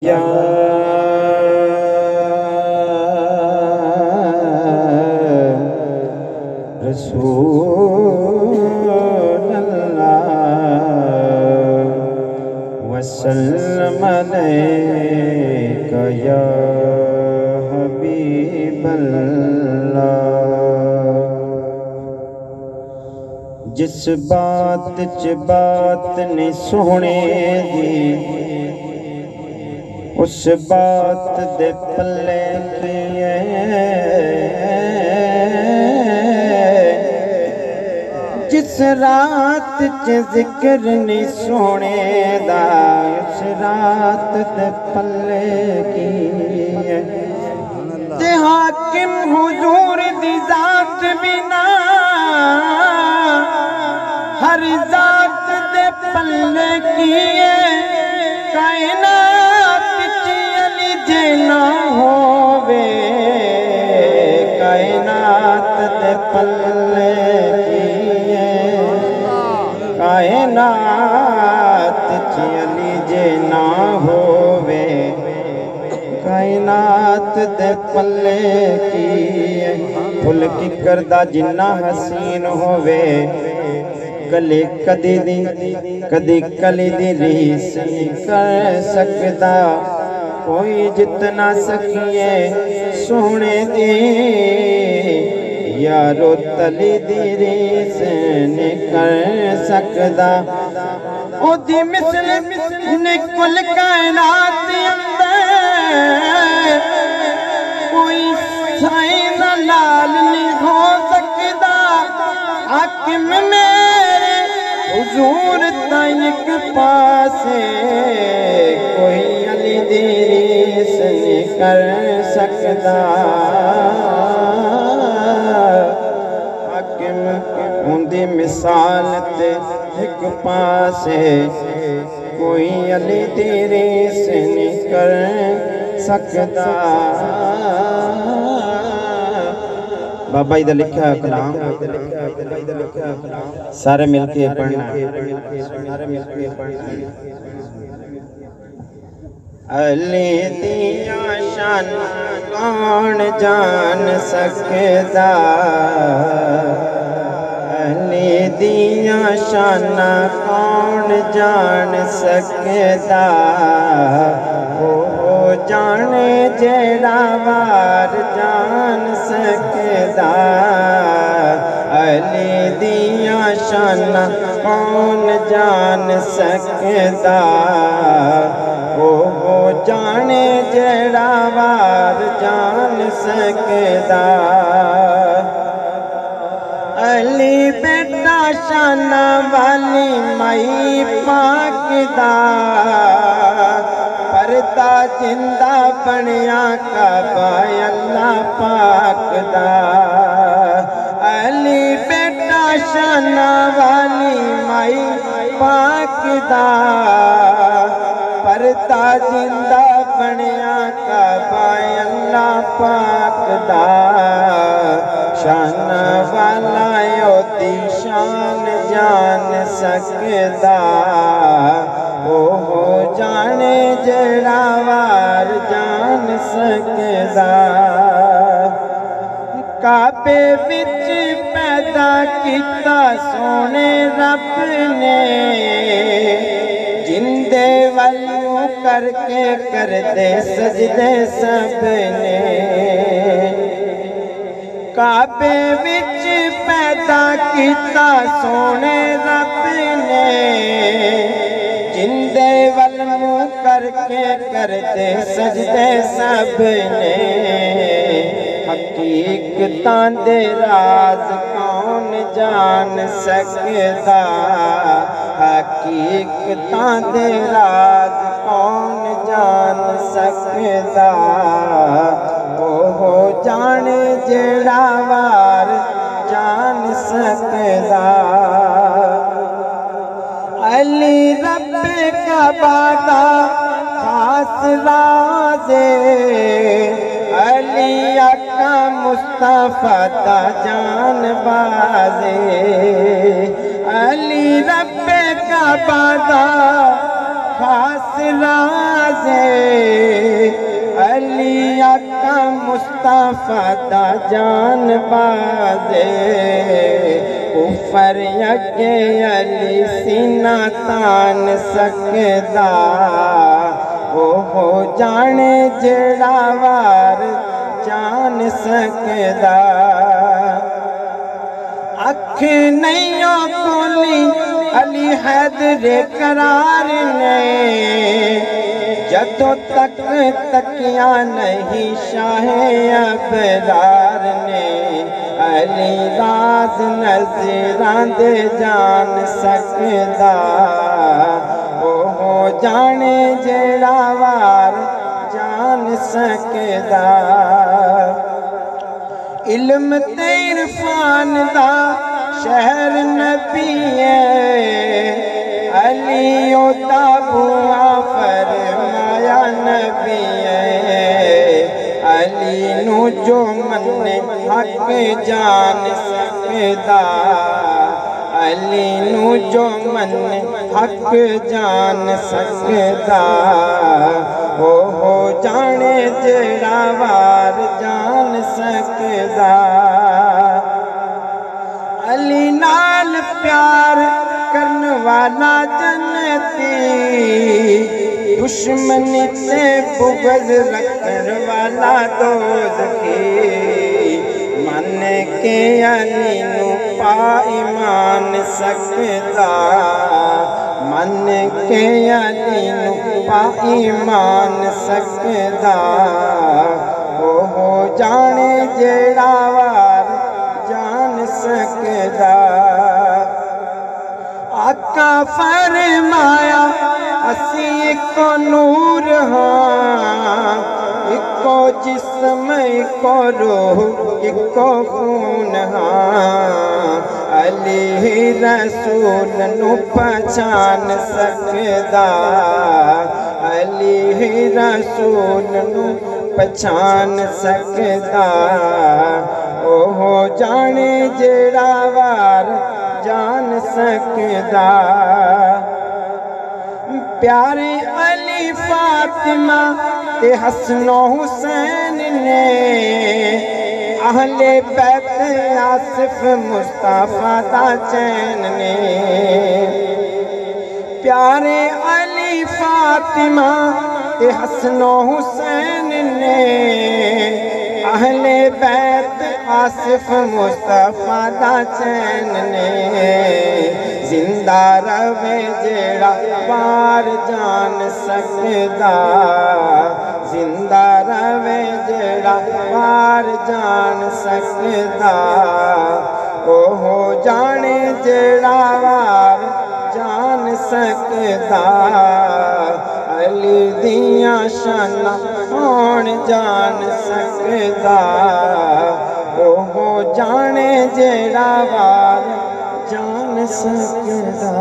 یا رسول اللہ وسلم علیک یا حبیب اللہ۔ جس بات چ بات نے سونے دی اس بات دے پلے کیے، جس رات چ ذکر نہیں سونے دا اس رات دے پلے کیے۔ تے حاکم حضور دی ذات بنا ہر ذات دے پلے کیے، کائنات چلی جینا ہووے کائنات دے پلے کیے، کائنات چلی جینا ہووے کائنات دے پلے کیے۔ پھل کی کردہ جنہ حسین ہووے کلی کدی دی کدی کلی دی ریس نہیں کر سکتا کوئی جتنا سکیے سونے دی، یارو تلی دی ریس نہیں کر سکتا۔ او دی مثل نکل کائنات اندر کوئی سائن لال نہیں ہو سکتا۔ حاکم میرے حضور تائک پاسے کوئی علی دی ریس نہیں کر سکتا۔ حاکم ہوندی مثال تے ایک پاسے کوئی علی دی ریس نہیں کر سکتا۔ بابا ادھر لکھا ہے کلام، سارے مل کے پڑھنا۔ علی دیاں شان کون جان سکدا، علی دیاں شان کون جان سکدا، وہ جانے جیڑا وار جان سکدا۔ علی دیاں شان کون جان سکدا، وہ جانے جیڑا وار جان سکدا۔ علی بیٹا شان والی مائی پاک دا، پردہ زندہ بنیا کعبہ اللہ پاک دا۔ علی بیٹا شان والی مائی پاک دا، پردہ زندہ بنیا کعبہ اللہ پاک دا۔ شان والا یوتی شان جان سکدا، وہ جانے جڑا وار جان سکدا۔ کعبے وچ پیدا کیتا سونے رب نے، جندے والوں کر کے کردے سجدے سب نے۔ کعبے وچ پیدا کیتا سونے رب نے، جندے والوں کر کے کردے سجدے سب نے۔ حقیقتاں دے راز کون جان سکدا، حقیقتاں دے راز کون جان سکدا، وہ جانے جیڑا وار جان سکدا۔ علی رب کا بادہ خاص رازے، علی آقا مصطفیٰ دا جان بازے۔ علی رب کا بادہ خاص راز ہے، مصطفیٰ دا جان بازے اوپر یکے علی سینہ تان سکدا وہ جانے جڑا وار جان سکدا اکھ نہیں کھولی علی حیدر قرار نے جدوں تک تکیا نہیں شاہ ابرار نے علی راز نظراں دے جان سکدا وہ جانے جڑا وار جان سکدا علم تے عرفان دا شہر نبی ہے علی دا بوا فرمایا نبی ہے علی نو جو من حق جان سکدا علی نو جو من حق جان سکدا وہ جانے جڑا وار جان سکدا علی نال پیار کرن والا جنتی دشمنی تے بغض رکھن والا دوزخی من کے علی نو پا ایمان سکدا من کے علی نو پا ایمان سکدا وہ جانے جڑا وار جان سکدا آقا فرمایا اسی اکو نور ہاں اکو جسم اکو روح اکو خون ہاں علی رسول نو پہچان سکدا علی رسول نو پہچان سکدا وہ جانے جڑا وار جان سکدا پیارے علی فاطمہ تے حسن و حسین نے اہل بیت آصف مصطفیٰ دا چین نے پیارے علی فاطمہ تے حسن و حسین نے اہل بیت آصف مصطفیٰ دا چین نے زندہ روے جڑا وار جان سکدا زندہ روے جڑا وار جان سکدا وہ جانے جڑا وار جان سکدا علی دیاں شاناں کون جان سکدا وہ جانے جڑا وار جان سکدا